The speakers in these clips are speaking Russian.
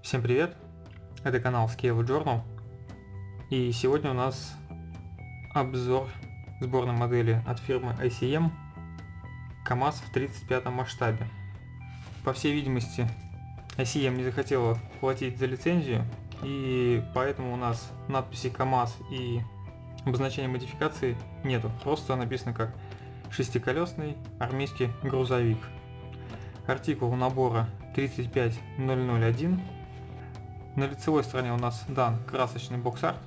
Всем привет! Это канал Scale Journal, и сегодня у нас обзор сборной модели от фирмы ICM КамАЗ в 35 масштабе. По всей видимости, ICM не захотела платить за лицензию, и поэтому у нас надписи КамАЗ и обозначения модификации нету, просто написано как шестиколесный армейский грузовик. Артикул набора 35001. На лицевой стороне у нас дан красочный бокс-арт.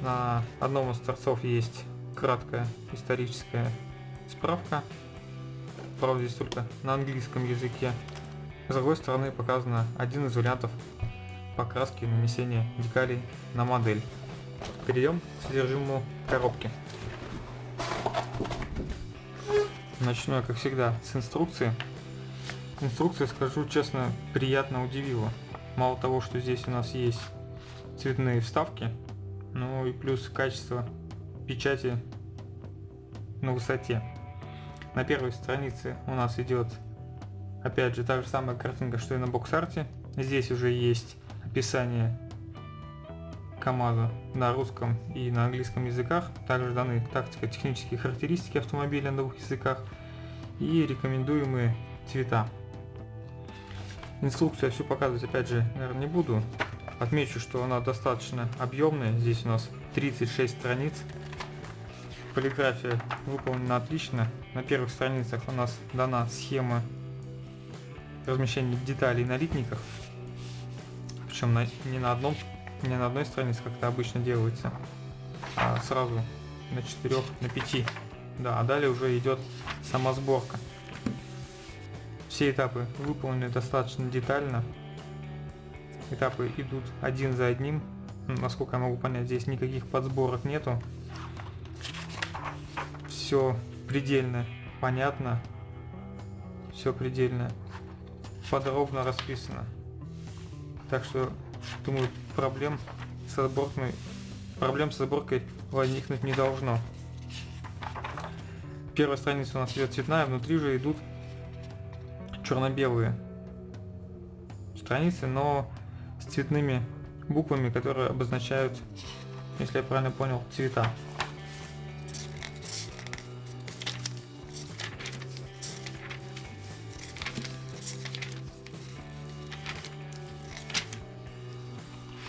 На одном из торцов есть краткая историческая справка. Правда, здесь только на английском языке. С другой стороны показано один из вариантов покраски и нанесения декалей на модель. Перейдем к содержимому коробки. Начну я, как всегда, с инструкции. Инструкция, скажу честно, приятно удивила. Мало того, что здесь у нас есть цветные вставки, ну и плюс качество печати на высоте. На первой странице у нас идет, опять же, та же самая картинка, что и на бокс-арте. Здесь уже есть описание КамАЗа на русском и на английском языках. Также даны тактико-технические характеристики автомобиля на двух языках и рекомендуемые цвета. Инструкцию я всю показывать опять же, наверное, не буду. Отмечу, что она достаточно объемная. Здесь у нас 36 страниц. Полиграфия выполнена отлично. На первых страницах у нас дана схема размещения деталей на литниках. Причем не на одной странице, как это обычно делается, а сразу на 4, на 5. Да, а далее уже идет сама сборка. Все этапы выполнены достаточно детально. Этапы идут один за одним. Насколько я могу понять, здесь никаких подсборок нету. Все предельно понятно. Все предельно подробно расписано. Так что, думаю, проблем со сборкой возникнуть не должно. Первая страница у нас идет цветная, внутри же идут черно-белые страницы, но с цветными буквами, которые обозначают, если я правильно понял, цвета.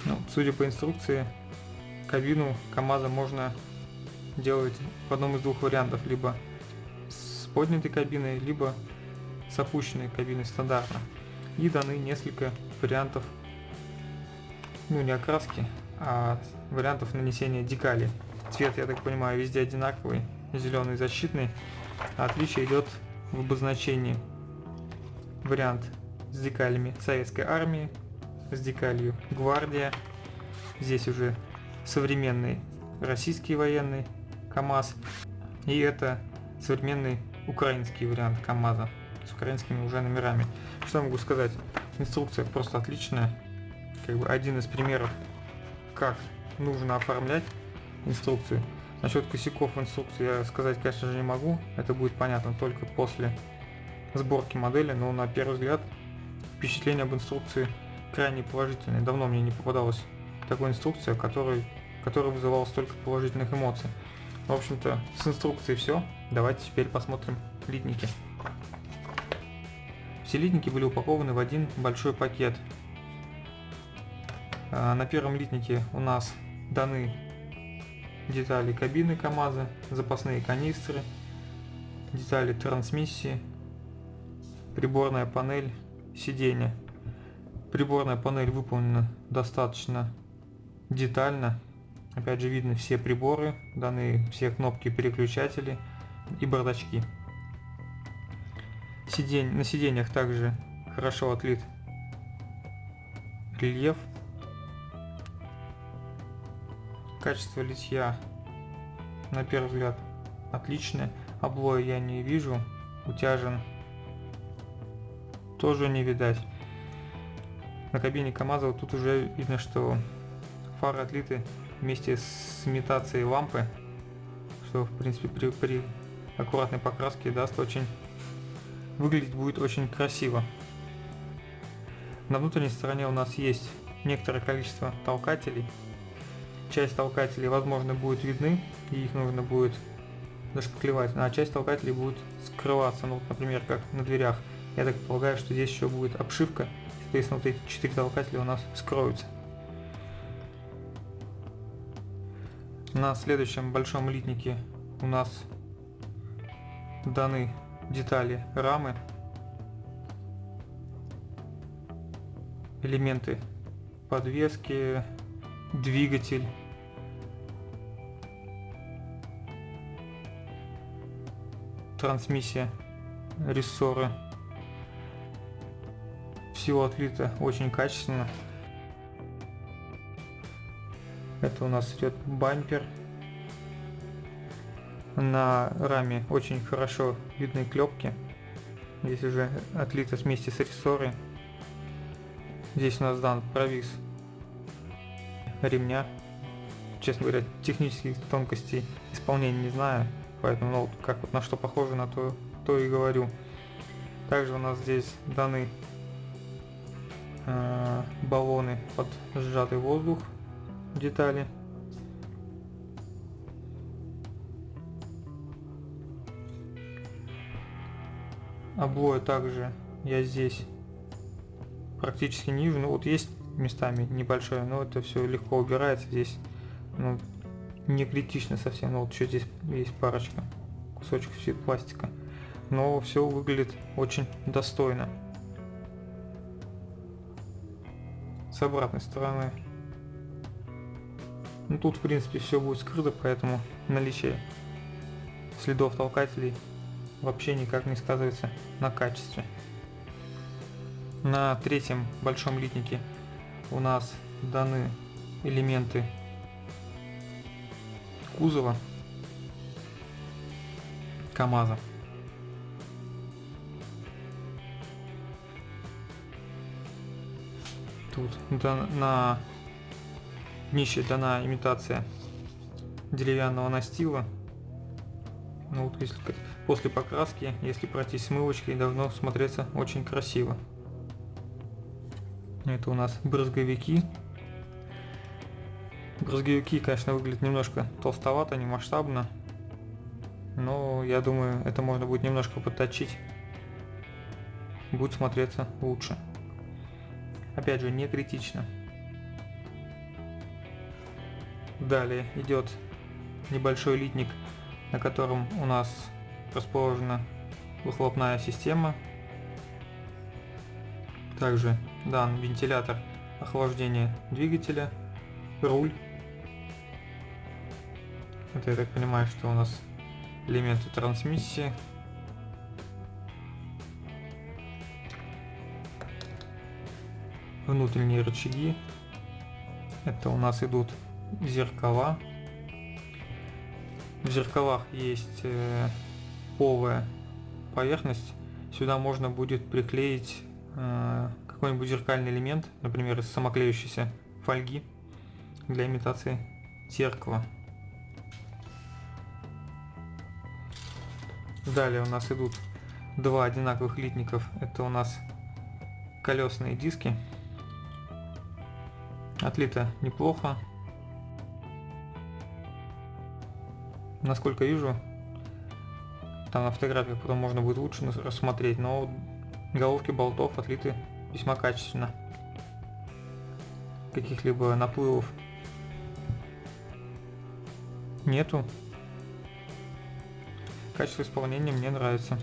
Ну, судя по инструкции, кабину КамАЗа можно делать в одном из двух вариантов: либо с поднятой кабиной, либо с опущенной кабиной стандартно. И даны несколько вариантов, ну не окраски, а вариантов нанесения декалей. Цвет, я так понимаю, везде одинаковый, зеленый защитный. Отличие идет в обозначении. Вариант с декалями Советской армии, с декалью Гвардия. Здесь уже современный российский военный КамАЗ. И это современный украинский вариант КамАЗа с украинскими уже номерами. Что я могу сказать? Инструкция просто отличная. Как бы один из примеров, как нужно оформлять инструкцию. Насчет косяков в инструкции я сказать, конечно же, не могу. Это будет понятно только после сборки модели. Но на первый взгляд впечатление об инструкции крайне положительное. Давно мне не попадалась такой инструкция, которая вызывала столько положительных эмоций. В общем-то, с инструкцией все. Давайте теперь посмотрим литники. Все литники были упакованы в один большой пакет. На первом литнике у нас даны детали кабины КамАЗа, запасные канистры, детали трансмиссии, приборная панель, сиденья. Приборная панель выполнена достаточно детально. Опять же, видно все приборы, даны все кнопки, переключатели и бардачки. На сиденьях также хорошо отлит рельеф. Качество литья, на первый взгляд, отличное. Облоя я не вижу, утяжен тоже не видать. На кабине КамАЗа вот тут уже видно, что фары отлиты вместе с имитацией лампы, что в принципе при аккуратной покраске даст выглядеть будет очень красиво. На внутренней стороне у нас есть некоторое количество толкателей. Часть толкателей, возможно, будет видны, и их нужно будет зашпаклевать, а часть толкателей будет скрываться, ну, например, как на дверях. Я так полагаю, что здесь еще будет обшивка, соответственно, вот эти 4 толкателя у нас скроются. На следующем большом литнике у нас даны детали рамы, элементы подвески, двигатель, трансмиссия, рессоры. Все отлито очень качественно. Это у нас идет бампер. На раме очень хорошо видны клепки. Здесь уже отлито вместе с рессорой. Здесь у нас дан провис ремня. Честно говоря, технических тонкостей исполнения не знаю, поэтому ну, как вот на что похоже, на то и говорю. Также у нас здесь даны баллоны под сжатый воздух, детали. Обои также я здесь практически не вижу, ну вот есть местами небольшое, но это все легко убирается здесь, ну, не критично совсем, но вот еще здесь есть парочка кусочков пластика, но все выглядит очень достойно. С обратной стороны, ну тут в принципе все будет скрыто, поэтому наличие следов толкателей вообще никак не сказывается на качестве. На третьем большом литнике у нас даны элементы кузова КамАЗа. Тут на днище дана имитация деревянного настила. Ну вот если после покраски, если пройтись смывочкой, должно смотреться очень красиво. Это у нас брызговики. Брызговики, конечно, выглядят немножко толстовато, не масштабно, но я думаю, это можно будет немножко подточить, будет смотреться лучше. Опять же, не критично. Далее идет небольшой литник, на котором у нас расположена выхлопная система. Также дан вентилятор охлаждения двигателя, руль. Это я так понимаю, что у нас элементы трансмиссии. Внутренние рычаги. Это у нас идут зеркала. В зеркалах есть полая поверхность. Сюда можно будет приклеить какой-нибудь зеркальный элемент, например, из самоклеющейся фольги для имитации зеркала. Далее у нас идут два одинаковых литников. Это у нас колесные диски. Отлито неплохо. Насколько вижу, там на фотографиях потом можно будет лучше рассмотреть, но головки болтов отлиты весьма качественно. Каких-либо наплывов нету. Качество исполнения мне нравится.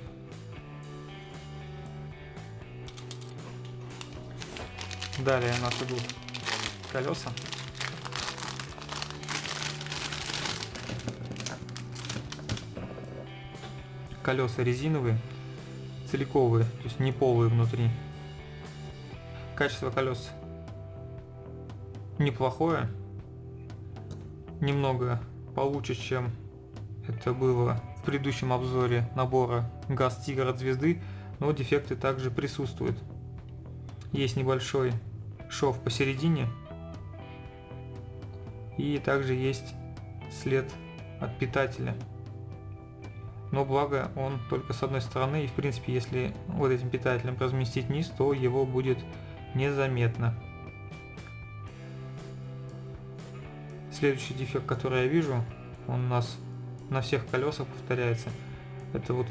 Далее у нас идут колеса. Колеса резиновые, целиковые, то есть не полые внутри. Качество колес неплохое, немного получше, чем это было в предыдущем обзоре набора ГАЗ-Тигр от Звезды, но дефекты также присутствуют. Есть небольшой шов посередине, и также есть след от питателя. Но благо он только с одной стороны, и в принципе если вот этим питателем разместить низ, то его будет незаметно. Следующий дефект, который я вижу, он у нас на всех колесах повторяется. Это вот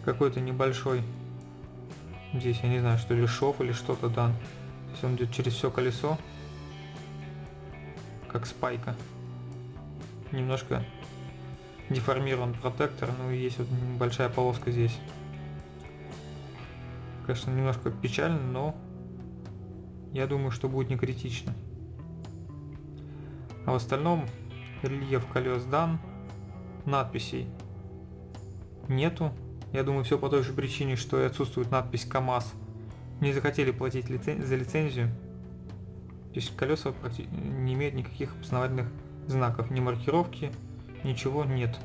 какой-то небольшой, здесь я не знаю, что ли, шов или что-то дан. То есть он идет через все колесо, как спайка. Немножко деформирован протектор, ну и есть вот небольшая полоска здесь. Конечно, немножко печально, но я думаю, что будет не критично. А в остальном рельеф колес дан, надписей нету. Я думаю, все по той же причине, что и отсутствует надпись КамАЗ. Не захотели платить за лицензию. То есть колеса не имеют никаких опознавательных знаков, ни маркировки, ничего нет.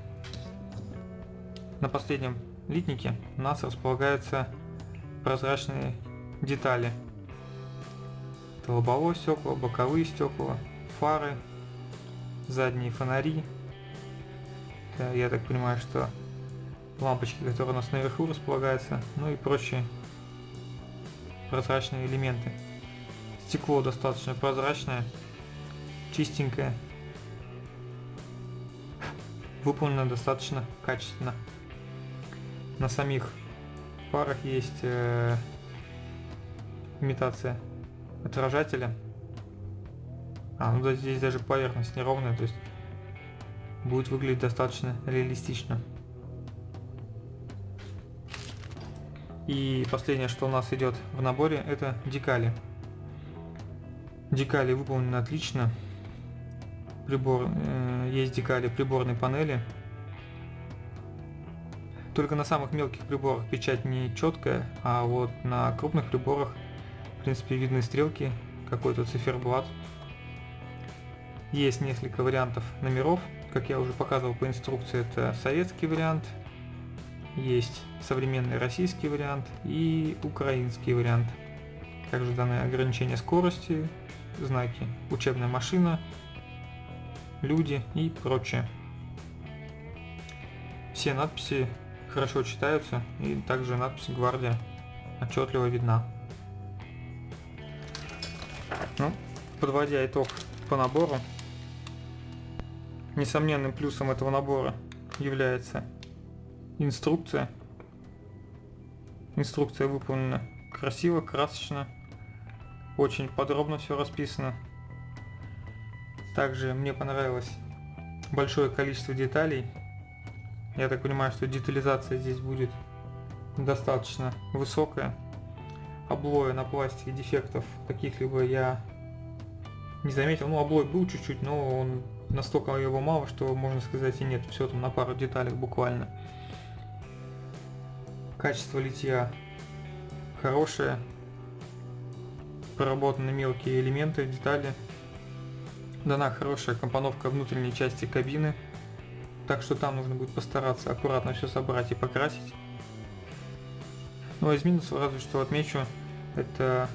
На последнем литнике у нас располагаются прозрачные детали. Это лобовое стекло, боковые стекла, фары, задние фонари. Это, я так понимаю, что лампочки, которые у нас наверху располагаются, ну и прочие прозрачные элементы. Стекло достаточно прозрачное, чистенькое, выполнено достаточно качественно. На самих фарах есть имитация отражателя. Ну да, здесь даже поверхность неровная, то есть будет выглядеть достаточно реалистично. И последнее, что у нас идет в наборе, это декали. Декали выполнены отлично. Есть декали приборной панели. Только на самых мелких приборах печать не четкая, а вот на крупных приборах, в принципе, видны стрелки, какой-то циферблат. Есть несколько вариантов номеров. Как я уже показывал по инструкции, это советский вариант, есть современный российский вариант и украинский вариант. Также даны ограничения скорости, знаки учебная машина, люди и прочее. Все надписи хорошо читаются, и также надпись «Гвардия» отчетливо видна. Ну, подводя итог по набору, несомненным плюсом этого набора является инструкция. Инструкция выполнена красиво, красочно, очень подробно все расписано. Также мне понравилось большое количество деталей. Я так понимаю, что детализация здесь будет достаточно высокая. Облоя на пластике, дефектов каких-либо я не заметил. Ну, облой был чуть-чуть, но он настолько его мало, что можно сказать и нет. Все там на пару деталей буквально. Качество литья хорошее. Проработаны мелкие элементы, детали. Дана хорошая компоновка внутренней части кабины. Так что там нужно будет постараться аккуратно все собрать и покрасить. Ну а из минусов разве что отмечу, это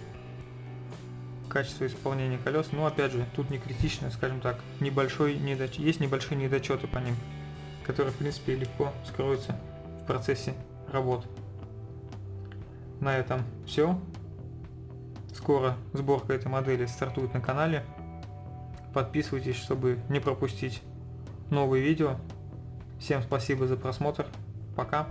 качество исполнения колес. Но опять же, тут не критично, скажем так, есть небольшие недочеты по ним, которые в принципе легко скроются в процессе работ. На этом все. Скоро сборка этой модели стартует на канале. Подписывайтесь, чтобы не пропустить новые видео. Всем спасибо за просмотр. Пока.